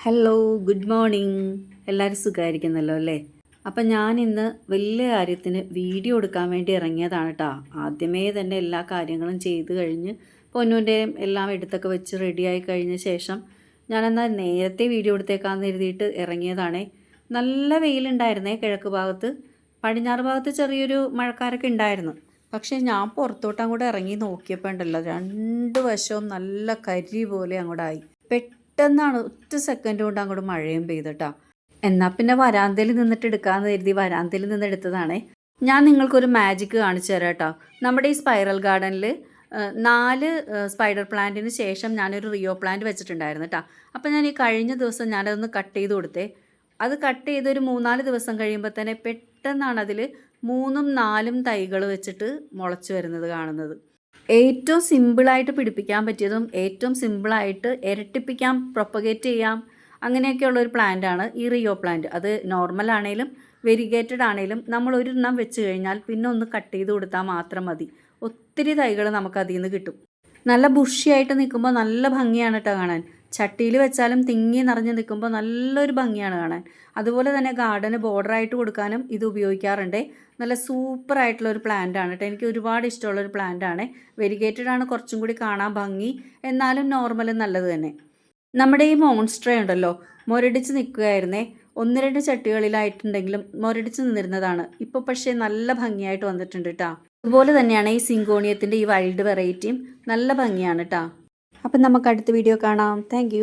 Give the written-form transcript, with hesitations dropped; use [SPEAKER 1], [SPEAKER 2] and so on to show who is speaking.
[SPEAKER 1] Hello good morning. എല്ലാവരും സുഖമായിരിക്കുന്നല്ലോ അല്ലേ? അപ്പം ഞാനിന്ന് വലിയ കാര്യത്തിന് വീഡിയോ എടുക്കാൻ വേണ്ടി ഇറങ്ങിയതാണ് കേട്ടോ. ആദ്യമേ തന്നെ എല്ലാ കാര്യങ്ങളും ചെയ്ത് കഴിഞ്ഞ് പൊന്നൂൻ്റെയും എല്ലാം എടുത്തൊക്കെ വെച്ച് റെഡിയായി കഴിഞ്ഞ ശേഷം ഞാനെന്നാൽ നേരത്തെ വീഡിയോ എടുത്തേക്കാമെന്ന് എഴുതിയിട്ട് ഇറങ്ങിയതാണേ. നല്ല വെയിലുണ്ടായിരുന്നേ കിഴക്ക് ഭാഗത്ത്. പടിഞ്ഞാറ് ഭാഗത്ത് ചെറിയൊരു മഴക്കാരൊക്കെ ഉണ്ടായിരുന്നു. പക്ഷേ ഞാൻ പുറത്തോട്ട് അങ്ങോട്ട് ഇറങ്ങി നോക്കിയപ്പോൾ ഉണ്ടല്ലോ, രണ്ട് വശവും നല്ല കരി പോലെ അങ്ങോട്ടായി. പെട്ടെന്നാണ് ഒറ്റ സെക്കൻഡ് കൊണ്ട് അങ്ങോട്ട് മഴയും പെയ്തിട്ടാ. എന്നാൽ പിന്നെ വരാന്തയിൽ നിന്നിട്ട് എടുക്കാമെന്ന് കരുതി വരാന്തയിൽ നിന്ന് എടുത്തതാണേ. ഞാൻ നിങ്ങൾക്കൊരു മാജിക്ക് കാണിച്ചു തരാം കേട്ടോ. നമ്മുടെ ഈ സ്പൈറൽ ഗാർഡനിൽ 4 സ്പൈഡർ പ്ലാന്റിന് ശേഷം ഞാനൊരു റിയോ പ്ലാന്റ് വെച്ചിട്ടുണ്ടായിരുന്നു കേട്ടോ. അപ്പോൾ ഞാൻ ഈ കഴിഞ്ഞ ദിവസം ഞാനതൊന്ന് കട്ട് ചെയ്ത് കൊടുത്തേ. അത് കട്ട് ചെയ്ത് ഒരു 3-4 ദിവസം കഴിയുമ്പോൾ തന്നെ പെട്ടെന്നാണ് അതിൽ 3ഉം 4ഉം തൈകൾ വെച്ചിട്ട് മുളച്ചു വരുന്നത് കാണുന്നത്. ഏറ്റവും സിമ്പിളായിട്ട് പിടിപ്പിക്കാൻ പറ്റിയതും ഏറ്റവും സിമ്പിളായിട്ട് ഇരട്ടിപ്പിക്കാം, പ്രൊപ്പഗേറ്റ് ചെയ്യാം, അങ്ങനെയൊക്കെയുള്ളൊരു പ്ലാന്റാണ് ഈ റിയോ പ്ലാന്റ്. അത് നോർമൽ ആണെങ്കിലും വെരിഗേറ്റഡ് ആണെങ്കിലും നമ്മൾ ഒരെണ്ണം വെച്ച് കഴിഞ്ഞാൽ പിന്നെ ഒന്ന് കട്ട് ചെയ്ത് കൊടുത്താൽ മാത്രം മതി. ഒത്തിരി തൈകൾ നമുക്ക് അതിൽ നിന്ന് കിട്ടും. നല്ല ബുഷിയായിട്ട് നിൽക്കുമ്പോൾ നല്ല ഭംഗിയാണ് കേട്ടോ കാണാൻ. ചട്ടിയിൽ വെച്ചാലും തിങ്ങി നിറഞ്ഞ് നിൽക്കുമ്പോൾ നല്ലൊരു ഭംഗിയാണ് കാണാൻ. അതുപോലെ തന്നെ ഗാർഡന് ബോർഡറായിട്ട് കൊടുക്കാനും ഇത് ഉപയോഗിക്കാറുണ്ട്. നല്ല സൂപ്പറായിട്ടുള്ളൊരു പ്ലാന്റാണ് കേട്ടോ. എനിക്ക് ഒരുപാട് ഇഷ്ടമുള്ളൊരു പ്ലാന്റാണ്. വെരിഗേറ്റഡ് ആണ് കുറച്ചും കൂടി കാണാൻ ഭംഗി, എന്നാലും നോർമലും നല്ലത് തന്നെ. നമ്മുടെ ഈ മോൺസ്ട്രേ ഉണ്ടല്ലോ, മുരടിച്ച് നിൽക്കുകയായിരുന്നേ. 1-2 ചട്ടികളിലായിട്ടുണ്ടെങ്കിലും മുരടിച്ച് നിന്നിരുന്നതാണ്. ഇപ്പോൾ പക്ഷേ നല്ല ഭംഗിയായിട്ട് വന്നിട്ടുണ്ട് കേട്ടോ. അതുപോലെ തന്നെയാണ് ഈ സിങ്കോണിയത്തിൻ്റെ ഈ വൈൽഡ് വെറൈറ്റിയും നല്ല ഭംഗിയാണ് കേട്ടോ. അപ്പം നമുക്ക് അടുത്ത വീഡിയോ കാണാം. താങ്ക്